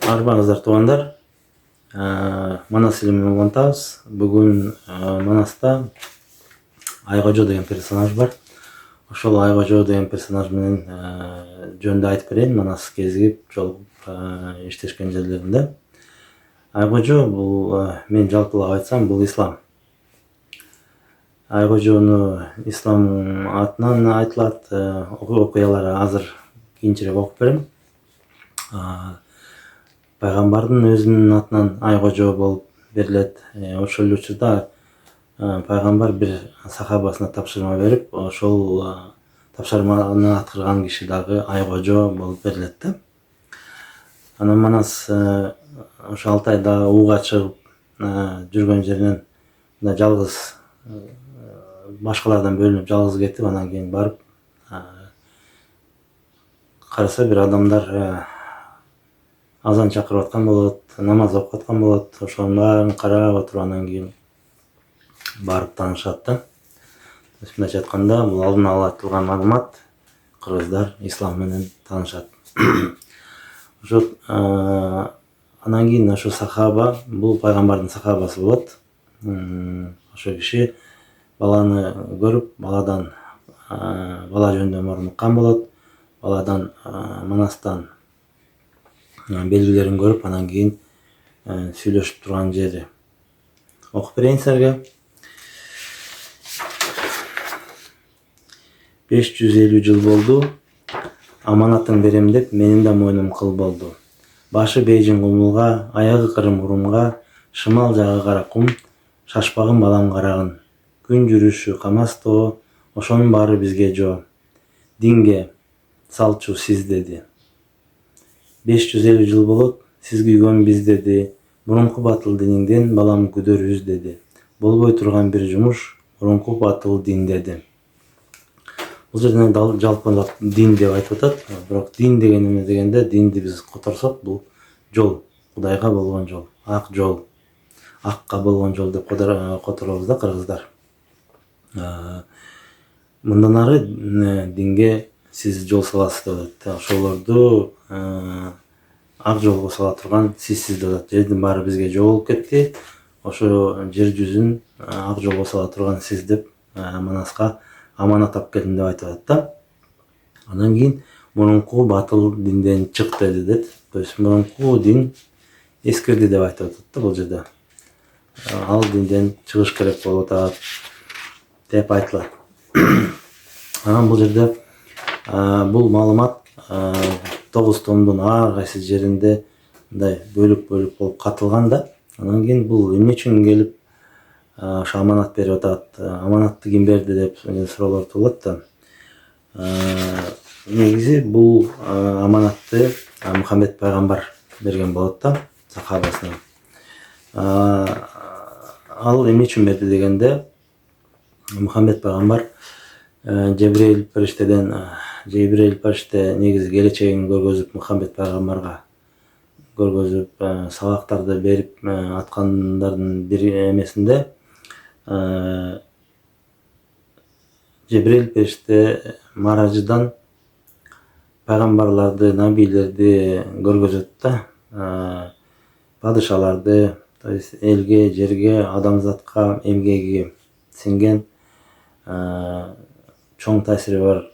Арбаңыздар туугандар, Манас илимин улантабыз. Бүгүн Манаста Айкожо деген персонаж бар. Ошол Айкожо деген персонаж менен жөнүндө айтып берейин. Манас кезигип, жолугуп иштешкен жерлеринде. Айкожо бул мен жалпылап айтсам, бул ислам. Айкожону ислам атынан айтылат. Окуялары азыр кийинчерээк окуп берем. Пайгамбардын өзүнүн атынан Айкожо болуп берилет. Ошол эле учурда пайгамбар бир сахабасына тапшырма берип, ошол тапшырманы аткарган киши дагы Айкожо болуп берилет да. Анан Манас ошо Алтайда ууга чыгып жүргөн жеринен мындай жалгыз башкалардан бөлүнүп жалгыз кетип, анан кийин барып караса бир адамдар азан чакырып аткан болот, намаз окуп аткан болот. Ошонун баарын карап отуруп анан кийин барып таанышат да. Мындайча айтканда, бул алдын ала айтылган маалымат, кыргыздар ислам менен таанышат. Ошо анан кийин ошо сахаба, бул пайгамбардын сахабасы болот. Ошо киши баланы көрүп, бала жөнүндө мурунуккан болот. Баладан Манастан белгилерин көрүп, анан кийин сүйлөшүп турган жери. Окуп берейин силерге. 550 жыл болду. Аманатын берем деп менин да мойнум кыл болду. Башы Бейжин кумулга, аягы Кырым урумга, шымал жагы кара кум, шашпагын балам карагын. Күн жүрүшү камас тоо, ошонун баары бизге жоо. Динге салчу сиз деди. 550 жыл болот, сиз күйгөн биз деди. Мурунку батыл диниңден балам күдөр үз деди. Болбой турган бир жумуш, мурунку батыл дин деди. Бул жерден жалпылап дин деп айтып атат. Бирок дин деген эме дегенде, динди биз которсок, бул жол, Кудайга болгон жол, ак жол, акка болгон жол деп которобуз да кыргыздар. Мындан ары динге сиз жол саласыз деп атат. Ошолорду ак жолго сала турган сизсиз деп атат. Жердин баары бизге жол болуп кетти. Ошо жер жүзүн ак жолго сала турган сиз деп Манаска аманат алып келдим деп айтып атат да. Андан кийин мурунку батыл динден чык деди дейт. То есть мурунку дин эскирди деп айтып атат да бул жерде. Ал динден чыгыш керек болуп атат деп айтылат. Анан бул жерде бул маалымат 9 томдун ар кайсы жеринде мындай бөлүк болуп катылган да. Анан кийин бул эмне үчүн келип ошо аманат берип атат, аманатты ким берди деп суроолор туулат да. Негизи бул аманатты Мухаммед пайгамбар берген болот да сахабасына. Ал эмне үчүн берди дегенде, Мухаммед пайгамбар Жебрейил периште негизи келечегин көргөзүп, Мухаммед пайгамбарга көргөзүп, сабактарды берип аткандардын бир эмесинде Жебрейил периште Маражыдан пайгамбарларды, набийлерди көргөзөт да, падышаларды, то есть элге, жерге, адамзатка эмгеги сиңген чоң таасири бар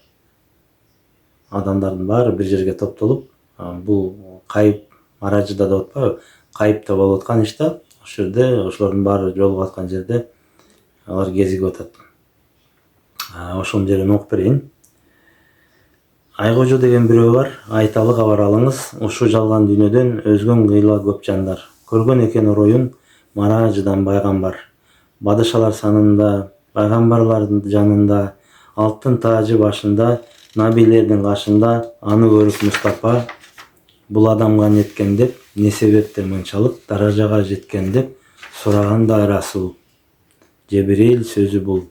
адамдардын баары бир жерге топтолуп, бул кайып Маражыда деп атпайбы, кайыпта болуп аткан иш да. Ошол жерде ошолордун баары жолугуп аткан жерде алар кезигип атат. Ошонун жерин окуп берейин. Айкожо деген бирөө бар, айталы кабар алыңыз, ушу жалган дүйнөдөн өзгөн кыйла көп жандар. Көргөн экен ороюн Маражыдан пайгамбар. Падышалар санында, пайгамбарлардын жанында, алтын таажы башында, набийлердин кашында, аны көрүп Мустапа, бул адамга неткен деп, не себептен мынчалык даражага жеткен деп сураганда Расул. Жебрейил сөзү бул.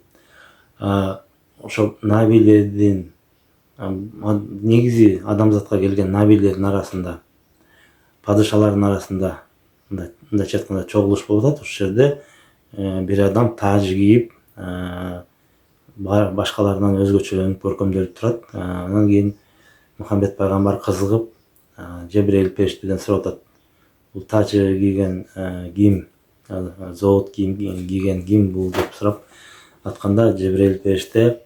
Ошо набийлердин, негизи адамзатка келген набийлердин арасында, падышалардын арасында мындайча айтканда чогулуш болуп атат. Ошол жерде бир адам тааж кийип, башкаларынан өзгөчөлөнүп, көркөмдөлүп турат. Анан кийин Мухаммед пайгамбар кызыгып, Жебрейил периштеден сурап атат. бул тачы кийген ким, зоот кийим кийген ким бул деп сурап атканда Жебирейил периште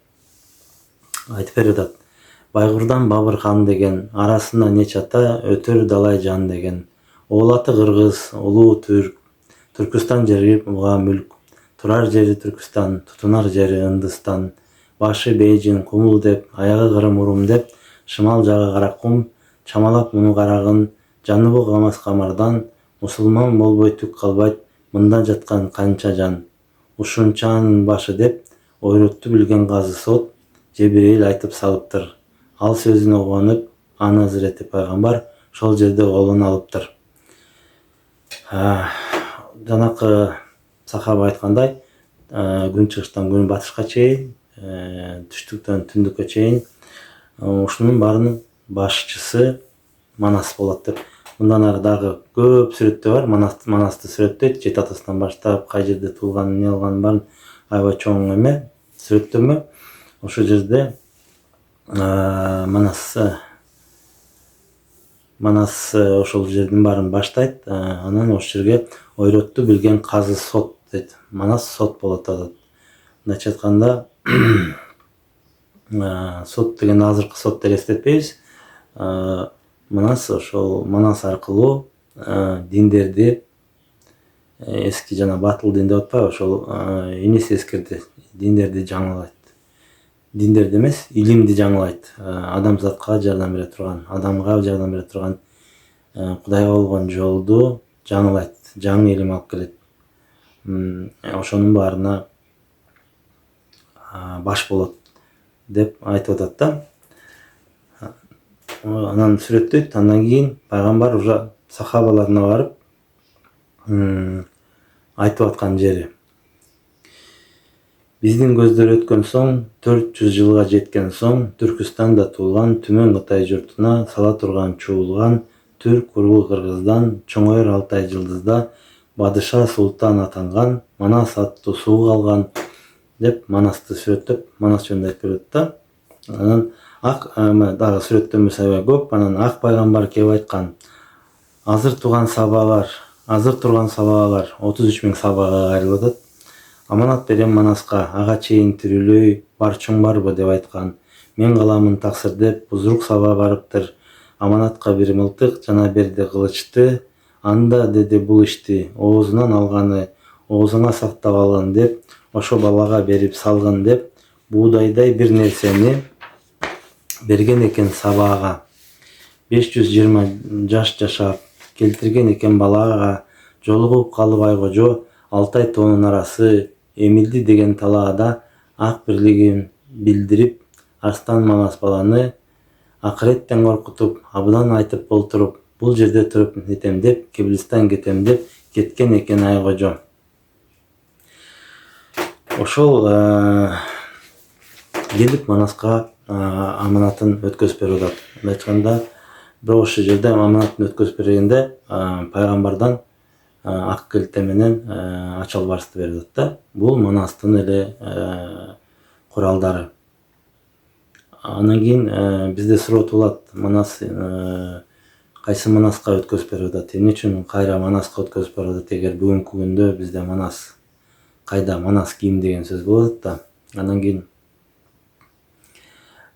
айтып берип атат. Байгурдан Бабыр хан деген, арасында нече ата, өтөр далай жан деген. Оолаты кыргыз, улуу түрк, Түркүстан жери буга мүлк. Турар жери Түркүстан, тутунар жери Ындыстан. Башы Бейжин кумул деп, аягы Кырым урум деп, шымал жагы Каракум, чамалап муну карагын, жаныбы камас камардан, мусулман болбой түк калбайт, мында жаткан канча жан. Ушунчанын башы деп, ойротту билген газы сот, Жебирейил айтып салыптыр. Ал сөзүнө кубанып, аны Азирети пайгамбар шол жерде колуна алыптыр. Жанакы сахаба айткандай, күн чыгыштан күн батышка чейин, түштүктөн түндүккө чейин ушунун баарынын башчысы Манас болот деп. Мындан ары дагы көп сүрөттөр бар. Манасты сүрөттөйт, жети атасынан баштап, кай жерде туулганын, эмне кылганын баарын аябай чоң эме сүрөттөмө. Ошол жерде Манас ошол жердин баарын баштайт. Анан ошол жерге ойротту билген казы сот дейт. Манас сот болот атат. Мындайча айтканда, сот деген азыркы сотто элестетпейбиз. Манас ошол Манас аркылуу диндерди, эски жана батыл дин деп атпайбы, ошол энеси эскерди, диндерди жаңылайт. Диндерди эмес, илимди жаңылайт. Адамзатка жардам бере турган, адамга жардам бере турган, Кудайга болгон жолду жаңылайт, жаңы илим алып келет. Ошонун баарына баш болот деп айтып атат да. Анан сүрөттөйт. Андан кийин пайгамбар уже сахабаларына барып айтып аткан жери. Биздин көздөр өткөн соң, 400 жылга жеткен соң, Түркүстанда туулган Түмөн Кытай журтуна сала турган чуулган түрк уруу кыргыздан чоңоёр Алтай жылдызда Бадыша султан атанган, Манас аттуу суу калган деп Манасты сүрөттөп, Манас жөнүндө айтып берет да. Анан дагы сүрөттөмөс аябай көп. Анан ак пайгамбар келип айткан, азыр турган сабаалар 33 000 сабага кайрылып атат. Аманат берем Манаска, ага чейин тирүүлөй барчуң барбы деп айткан. Мен каламын таксыр деп, бузрук саба барыптыр. Аманатка бир мылтык жана берди кылычты. Анда деди бул ишти, оозунан алганы оозуңа сактап алгын деп, ошо балага берип салгын деп, буудайдай бир нерсени берген экен сабаага. 520 жаш жашап, келтирген экен балага. Жолугуп калып айкожо, Алтай тоонун арасы, эмилди деген талаада ак бирлигин билдирип, Арстан Манас баланы акыреттен коркутуп, абдан айтып болтуруп, бул жерде туруп нетем деп, Кебилистан кетем деп кеткен экен айкожо. Ошол келип Манаска аманатын өткөзүп берип атат. Мындай айтканда, бирок ошол жерде аманатын өткөзүп бергенде пайгамбардан ак келте менен ачал барсты берип атат да. Бул Манастын эле куралдары. Анан кийин бизде суроо туулат, Манас кайсы Манаска өткөзүп берип атат, эмне үчүн кайра Манаска өткөзүп берип атат, эгер бүгүнкү күндө бизде Манас кайда, Манас ким деген сөз болот да. Андан кийин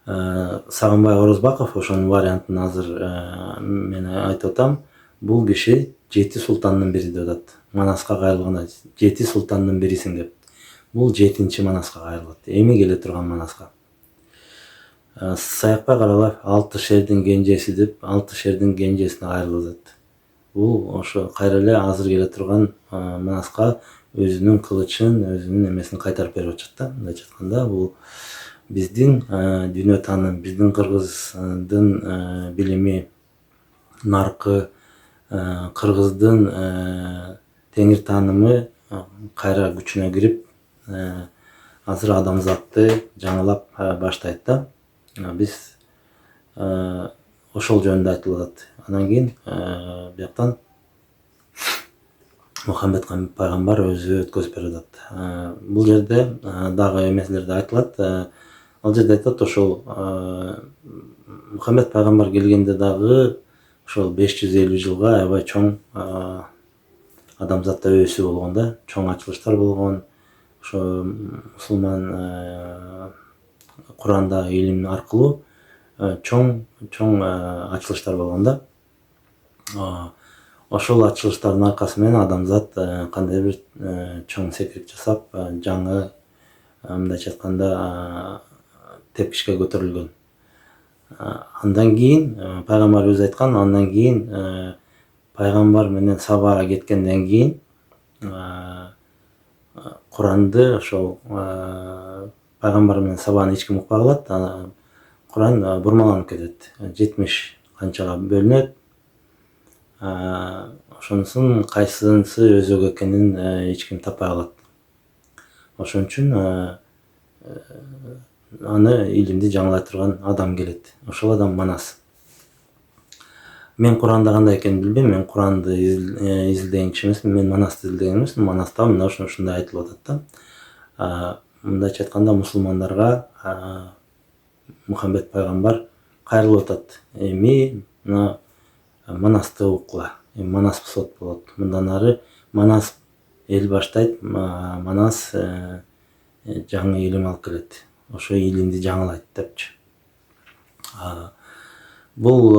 Сагынбай Орозбаков ошонун вариантын азыр мен айтып атам. Бул киши 7 султандын бири деп атат. Манаска кайрылганда 7 султандын бирисиң деп. Бул 7-чи Манаска кайрылат. Эми келе турган Манаска. Саякбай Каралаев 6 шердин кенжеси деп, 6 шердин кенжесине кайрылып атат. Бул ошо кайра эле азыр келе турган Манаска өзүнүн кылычын, өзүнүн эмесин кайтарып берип атат да. Мындайча айтканда, бул биздин дүйнө тааным, биздин кыргыздын билими, наркы, кыргыздын теңир таанымы кайра күчүнө кирип, азыр адамзатты жаңылап баштайт да. Биз ошол жөнүндө айтылып атат. Андан кийин бияктан Мухаммед пайгамбар өзү өткөзүп берип атат. Бул жерде дагы эмеселер да айтылат. Ал жерде айтат, ошол Мухаммед пайгамбар келгенде дагы ошол 550 жылга аябай чоң адамзатта өсүү болгон да, чоң ачылыштар болгон. Ошо мусулман Курандагы илим аркылуу чоң ачылыштар болгон да. Ошол ачылыштардын аркасы менен адамзат кандайдыр бир чоң секирип жасап, жаңы мындайча айтканда тепкичке көтөрүлгөн. Андан кийин пайгамбар өзү айткан, андан кийин пайгамбар менен сабага кеткенден кийин Куранды ошол пайгамбар менен сабаны эч ким укпай калат. Куран бурмаланып кетет. 70 канчага бөлүнөт. Ошонусун кайсынысы өзөк экенин эч ким таппай калат. Ошон үчүн аны илимди жаңылай турган адам келет. Ошол адам Манас. Мен Куранда кандай экенин билбейм. Мен Куранды изилдеген киши эмесмин. Мен Манасты изилдеген эмесмин. Манаста мына ушундай айтылып атат да. Мындайча айтканда мусулмандарга Мухаммед пайгамбар кайрылып атат. Эми мына Манасты уккула. Манас сот болот. Мындан ары Манас эл баштайт. Манас жаңы илим алып келет. Ошо илимди жаңылайт депчи. Бул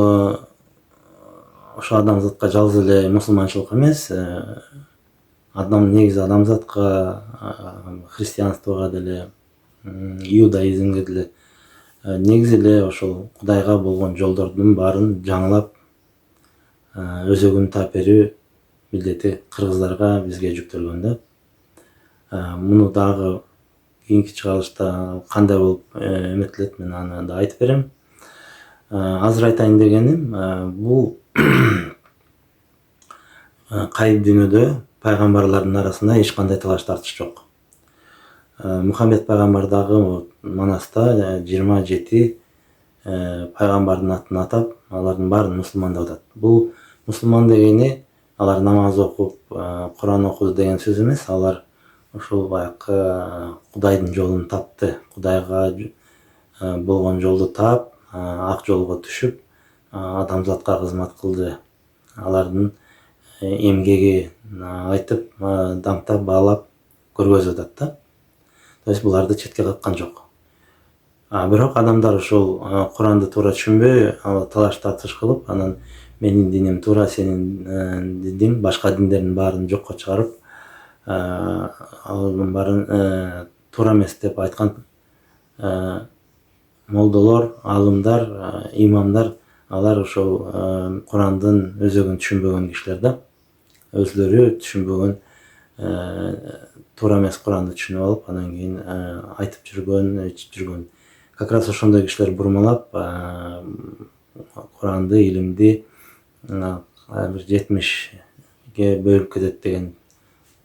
ошо адамзатка жалгыз эле мусулманчылык эмес, негизи адамзатка, христианствого деле, иудаизмге деле негизи эле ошол Кудайга болгон жолдордун баарын жаңылап өзөгүн таап берүү милдети кыргыздарга, бизге жүктөлгөн да. Муну дагы кийинки чыгарылышта кандай болуп эметилет, мен аны да айтып берем. Азыр айтайын дегеним, бул кайып дүйнөдө пайгамбарлардын арасында эч кандай талаш тартыш жок. Мухаммед пайгамбар дагы Манаста 27 пайгамбардын атын атап, алардын баарын мусулман деп атат. Бул мусулман дегени алар намаз окуп, Куран окуду деген сөз эмес. Алар ошол баягы Кудайдын жолун тапты. Кудайга болгон жолду таап, ак жолго түшүп, адамзатка кызмат кылды. Алардын эмгеги айтып, даңктап, баалап көргөзүп атат да. То есть буларды четке каккан жок. Бирок адамдар ошол Куранды туура түшүнбөй, талаш тартыш кылып, анан менин диним туура, сенин диниң, башка диндердин баарын жокко чыгарып, алардын баарын туура эмес деп айткан молдолор, алымдар, имамдар, алар ошол Курандын өзөгүн түшүнбөгөн кишилер да. Өзлөрү түшүнбөгөн, туура эмес Куранды түшүнүп алып, анан кийин айтып жүргөн. Как раз ошондой кишилер бурмалап Куранды, илимди бир 70ге бөлүп кетет деген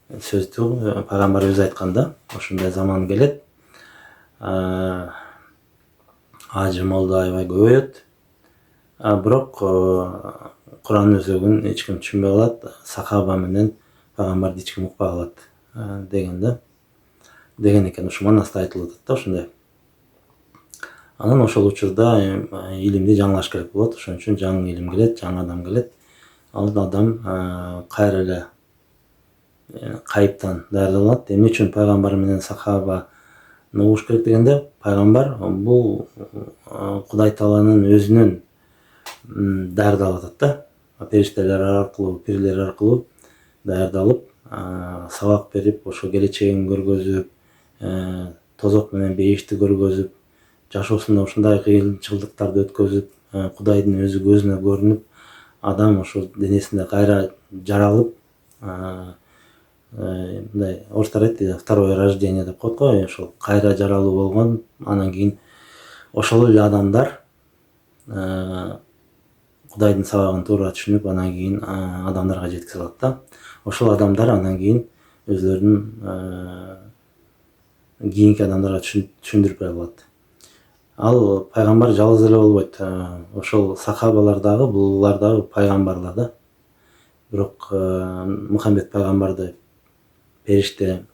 сөздү пайгамбар өзү айткан да. Ошондой заман келет. Ажы молдо аябай көбөйөт. Бирок Куран өзөгүн эч ким түшүнбөй калат. Сахаба менен пайгамбарды эч ким укпай калат деген да. Деген экен, ушу Манаста айтылып атат да ошондой. Анан ошол учурда илимди жаңылаш керек болот. Ошон үчүн жаңы илим келет, жаңы адам келет. Ал адам кайра эле кайыптан даярдалат. Эмне үчүн пайгамбар менен сахабаны угуш керек дегенде, пайгамбар бул Кудай Тааланын өзүнөн даярдалып атат да. Периштелер аркылуу, пирлер аркылуу даярдалып, сабак берип, ошо келечегин көргөзүп, тозок менен бейишти көргөзүп, жашоосунда ушундай кыйынчылыктарды өткөзүп, Кудайдын өзү көзүнө көрүнүп, адам ошо денесинде кайра жаралып, мындай орустар айтты, второе рождение деп коет го, ошол кайра жаралуу болгон. Анан кийин ошол эле адамдар Кудайдын сабагын туура түшүнүп, анан кийин адамдарга жеткизе алат да. Ошол адамдар анан кийин өзлөрүнүн кийинки адамдарга түшүндүрүп бере алат. Ал пайгамбар жалгыз эле болбойт. Ошол сахабалар дагы, булар дагы пайгамбарлар да. Бирок Мухаммед пайгамбарды периште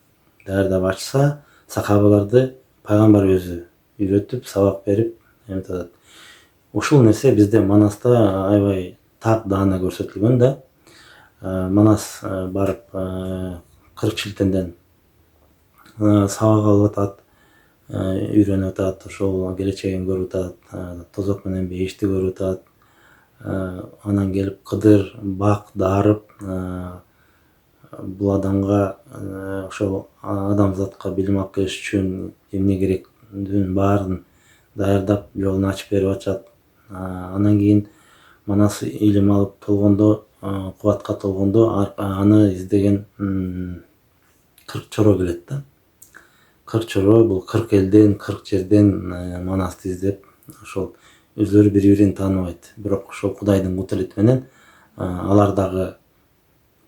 даярдап ачса, сахабаларды пайгамбар өзү үйрөтүп, сабак берип эметип атат. Ушул нерсе бизде Манаста аябай так даана көрсөтүлгөн да. Манас барып 40 шилтенден сабак алып атат, үйрөнүп атат, ошол келечегин көрүп атат, тозок менен бейишти көрүп атат. Анан келип Кыдыр бак дарып, бул адамга ошол адамзатка билим алып келиш үчүн эмне керектигин баарын даярдап жолун ачып берип атышат. Анан кийин Манас илим алып толгондо, кубатка толгондо аны издеген 40 чоро келет да. 40 чоро бул 40 элден, 40 жерден Манасты издеп, ошол өзлөрү бири-бирин тааныбайт. Бирок ошол Кудайдын кудурети менен алар дагы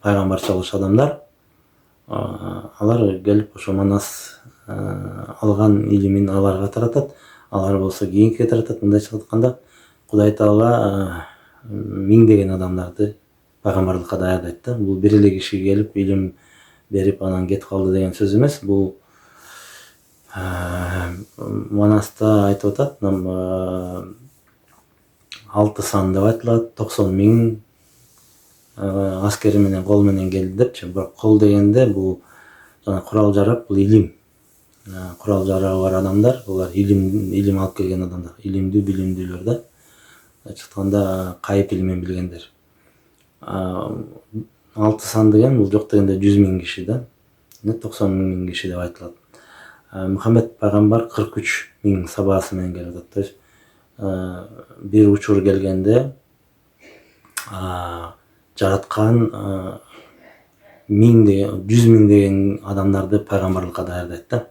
пайгамбарчалык адамдар. Алар келип ошо Манас алган илимин аларга таратат. Алар болсо кийинкиге таратат. Мындайча айтканда, Кудай Таала миңдеген адамдарды пайгамбарлыкка даярдайт да. Бул бир эле киши келип илим берип анан кетип калды деген сөз эмес. Бул Манаста айтып атат, 6 сан деп айтылат, 90 миң аскери менен кол менен келди депчи. Бирок кол дегенде бул жана курал жарак, бул илим. Курал жарагы бар адамдар, булар илим алып келген адамдар, илимдүү, билимдүүлөр да. Айтканда кайып илимин билгендер. 6 сан деген бул жок дегенде 100 миң киши да. 90 миң киши деп айтылат. Мухаммед пайгамбар 43 миң сабаасы менен келип атат. То есть бир учур келгенде жараткан 100 миң деген адамдарды пайгамбарлыкка даярдайт да.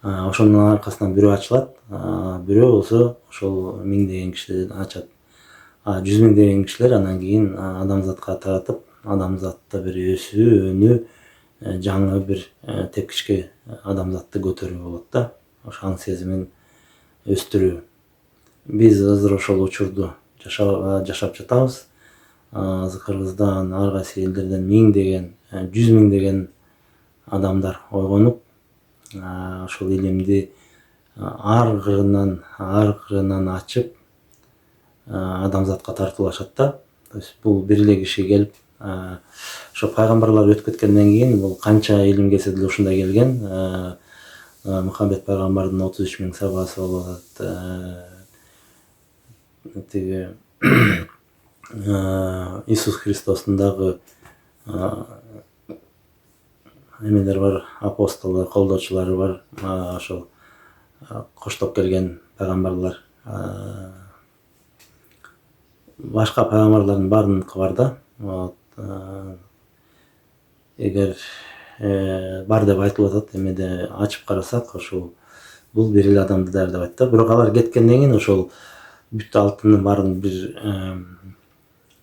Ошонун аркасынан бирөө ачылат, бирөө болсо ошол 1000 деген кишиден ачат. 100 миң деген кишилер анан кийин адамзатка таратып, адамзатта бир өсүү, өнүү, жаңы бир тепкичке адамзатты көтөрүү болот да. Ошонун сезимин өстүрүү. Биз азыр ошол учурду жашап жатабыз. Кыргыздан, ар кайсы элдерден 1000 деген, 100 миң деген адамдар ойгонуп, ошол илимди ар кырынан ачып, адамзатка тартуулашат да. То есть бул бир эле киши келип, ошо пайгамбарлар өтүп кеткенден кийин бул канча илим келсе деле ушундай келген. Мухаммед пайгамбардын 33 миң сабаасы болуп атат. Тиги Иисус Христостун дагы эмелер бар, апостолдор, колдоочулары бар. Ошол коштоп келген пайгамбарлар. Башка пайгамбарлардын баарыныкы бар да. Эгер бар деп айтылып атат, эмеде ачып карасак, ошол бул бир эле адамды даярдабайт да. Бирок алар кеткенден кийин ошол бүт алтындын баарын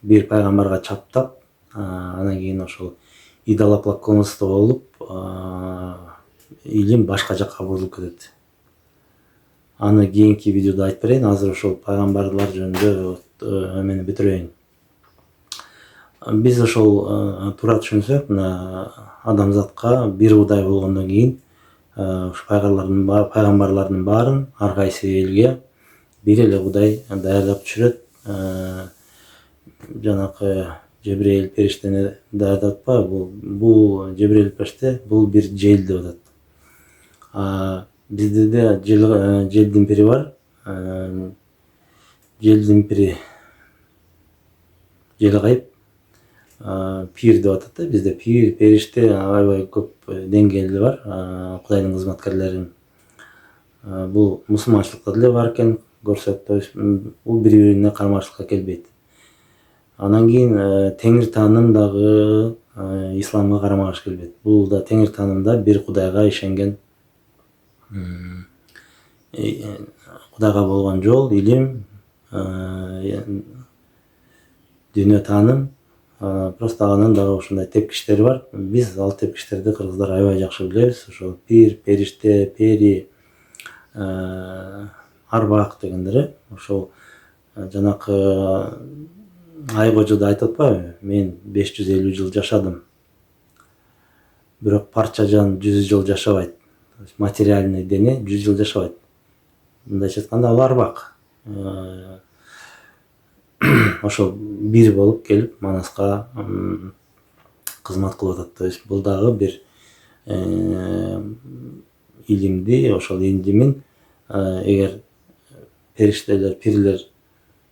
бир пайгамбарга чаптап, анан кийин ошол идолоплаконство болуп, илим башка жакка бурулуп кетет. Аны кийинки видеодо айтып берейин. Азыр ошол пайгамбарлар жөнүндө эмени бүтүрөйүн. Биз ошол туура түшүнсөк, мына адамзатка бир Кудай болгондон кийин ушу пайгамбарлардын баарын ар кайсы элге бир эле Кудай даярдап түшүрөт. Жанакы Жебрейил периштени даярдап атпайбы? Бул Жебрейил периште бул бир жел деп атат. Бизде желдин пири бар. Желдин пири жел кайып, пир деп атат да. Бизде пир, периште аябай көп деңгээли бар. Кудайдын кызматкерлерин. Бул мусулманчылыкта деле бар экен, көрсөк. То есть бул бири-бирине кармашылыкка келбейт. Анан кийин теңир тааным дагы исламга карама каршы келбейт. Бул да теңир таанымда бир Кудайга ишенген, Кудайга болгон жол, илим, дүйнө тааным. Просто анын дагы ушундай тепкичтери бар. Биз ал тепкичтерди кыргыздар аябай жакшы билебиз. Ошол пир, периште, пери, арбак дегендер. Ошол жанакы Айкожодо айтып атпайбы? Мен 550 жыл жашадым. Бирок парча жан 100 жыл жашабайт. Материальный дене 100 жыл жашабайт. Мындайча айтканда ал арбак. ошол бир болуп келип Манаска кызмат кылып атат. То есть бул дагы бир илимди, ошол илимин эгер периштелер, пирлер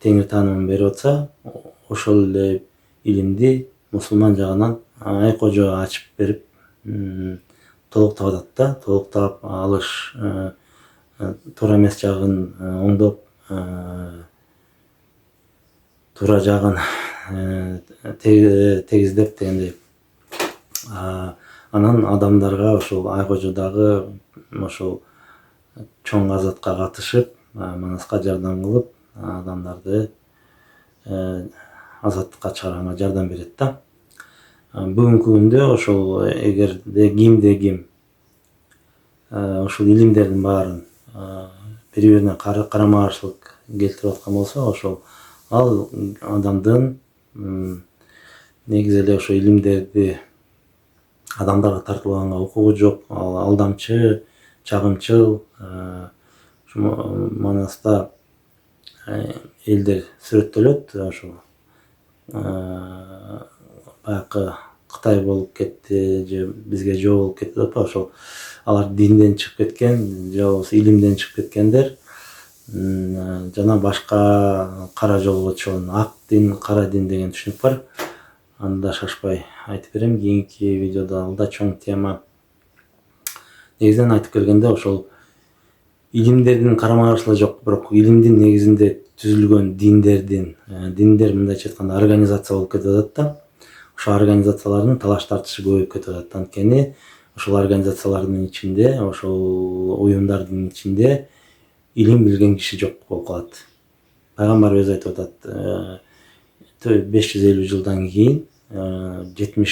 теңир таанымын берип атса, ошол эле илимди мусулман жагынан айкожо ачып берип толуктап атат да. Толуктап алыш туура эмес жагын оңдоп, туура жагын тегиздеп дегендей. Анан адамдарга ошол айкожо дагы ошол чоң азатка катышып, Манаска жардам кылып, адамдарды азаттыкка чыгарганга жардам берет да. Бүгүнкү күндө ошол эгерде ким ушул илимдердин баарын бири-бирине карама каршылык келтирип аткан болсо, ошол ал адамдын негизи эле ошо илимдерди адамдарга тартуулаганга укугу жок. Ал алдамчы, чагымчыл. Манаста элдер сүрөттөлөт, ошо баягы Кытай болуп кетти же бизге жоо болуп кетти деп атпайбы, ошол алар динден чыгып кеткен же болбосо илимден чыгып кеткендер жана башка кара жолго түшүп, ак дин, кара дин деген түшүнүк бар. Аны да шашпай айтып берем. Кийинки видеодо ал да чоң тема. Негизинен айтып келгенде ошол илимдердин карама каршылыгы жок, бирок илимдин негизинде түзүлгөн диндер мындайча айтканда организация болуп кетип атат да. Ошол организациялардын талаш тартышы көбөйүп кетип атат. Анткени ошол организациялардын ичинде, ошол уюмдардын ичинде илим билген киши жок болуп калат. Пайгамбар өзү айтып атат, 550 жылдан кийин 70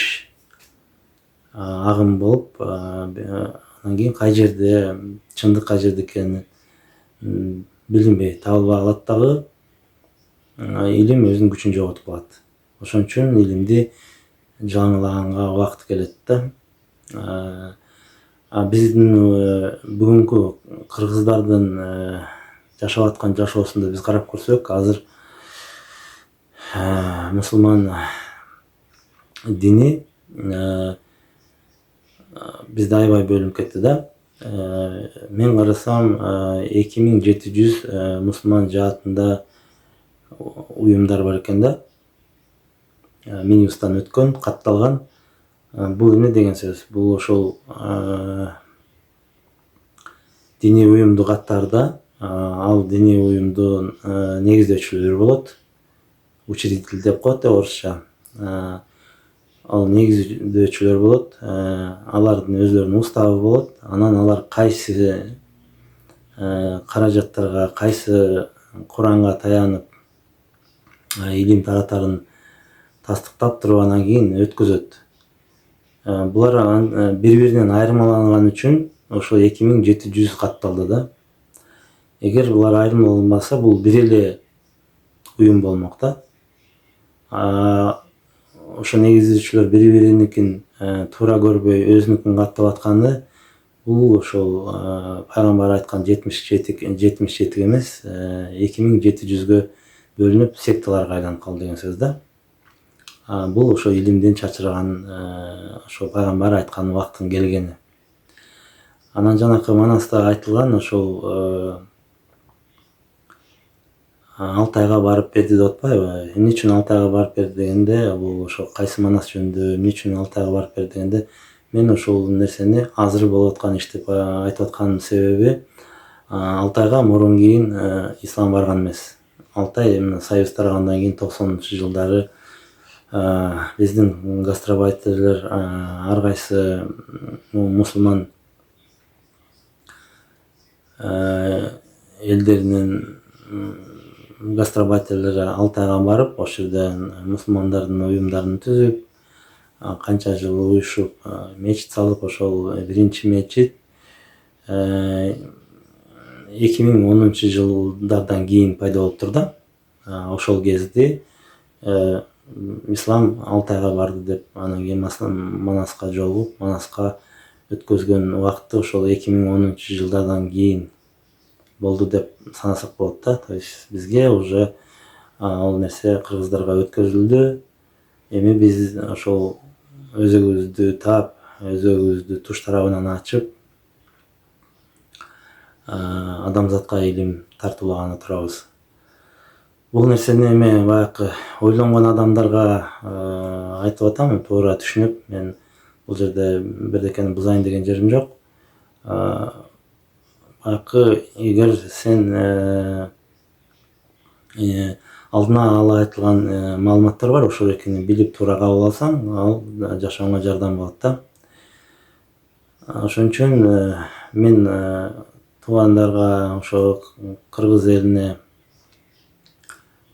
агым болуп, анан кийин кай жерде чындык, кай жерде экенин билинбей табылбай калат дагы, илим өзүнүн күчүн жоготуп калат. Ошон үчүн илимди жаңылаганга убакыт келет да. Биздин бүгүнкү кыргыздардын жашап аткан жашоосунда биз карап көрсөк, азыр мусулман дини бизде аябай бөлүнүп кетти да. Мен карасам 2700 мусулман жаатында уюмдар бар экен да. Минюстан өткөн, катталган. Бул эмне деген сөз? Бул ошол диний уюмду каттаарда, ал диний уюмдун негиздөөчүлөрү болот. Учредитель деп коет орусча. Ал негиздөөчүлөр болот. Алардын өзлөрүнүн уставы болот. Анан алар кайсы каражаттарга, кайсы Куранга таянып илим таратарын тастыктап туруп анан кийин өткөзөт. Булар бири-биринен айырмаланган үчүн ошо 2700 катталды да. Эгер булар айырмаланбаса, бул бир эле уюм болмок да. Ошо негиздөөчүлөр бири-бириникин туура көрбөй өзүнүкүн каттап атканы, бул ошол пайгамбар айткан 77 эмес, 2700гө бөлүнүп секталарга айланып калды деген сөз да. Бул ошо илимден чачыраган, ошо пайгамбар айткан убактын келгени. Анан жанакы Манаста айтылган ошол Алтайга барып берди деп атпайбы? Эмне үчүн Алтайга барып берди дегенде, бул ошо кайсы Манас жөнүндө эмне үчүн Алтайга барып берди дегенде, мен ошол нерсени азыр болуп аткан ишти айтып атканымдын себеби, Алтайга мурун кийин ислам барган эмес. Алтай Союз тарагандан кийин 90-жылдары биздин гастарбайтерлер ар кайсы мусулман элдеринин гастарбайтерлери Алтайга барып, ошол жерде мусулмандардын уюмдарын түзүп, канча жыл уюшуп, мечит салып, ошол биринчи мечит 2010-жылдардан кийин пайда болуптур да. Ошол кезде ислам Алтайга барды деп, анан кийин Манаска жолугуп, Манаска өткөзгөн убакыты ошол 2010-жылдардан кийин болду деп санасак болот да. То есть бизге уже Ал нерсе кыргыздарга өткөрүлдү. Эми биз ошол өзөгүбүздү таап, өзөгүбүздү туш тарабынан ачып, адамзатка илим тартуулаганы турабыз. Бул нерсени эми баягы ойлонгон адамдарга айтып атам, туура түшүнүп. Мен бул жерде бирдекени бузайын деген жерим жок. Баягы эгер сен алдына ала айтылган маалыматтар бар, ошол экенин билип туура кабыл алсаң, ал жашооңо жардам болот да. Ошон үчүн мен туугандарга, ошо кыргыз элине,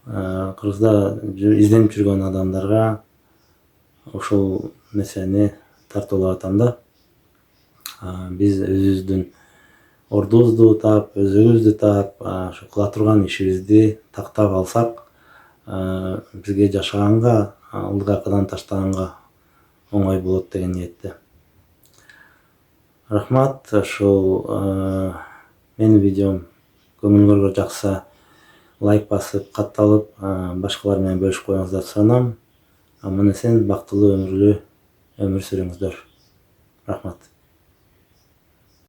кыргызда изденип жүргөн адамдарга ушул нерсени тартуулап атам да. Биз өзүбүздүн ордубузду таап, өзөгүбүздү таап, ошо кыла турган ишибизди тактап алсак, бизге жашаганга, алдыга кадам таштаганга оңой болот деген ниетте. Рахмат. Ошол менин видеом көңүлүңөргө жакса, лайк басып, катталып, башкалар менен бөлүшүп коюңуздарды суранам. Аман эсен, бактылуу өмүр сүрүңүздөр. Рахмат.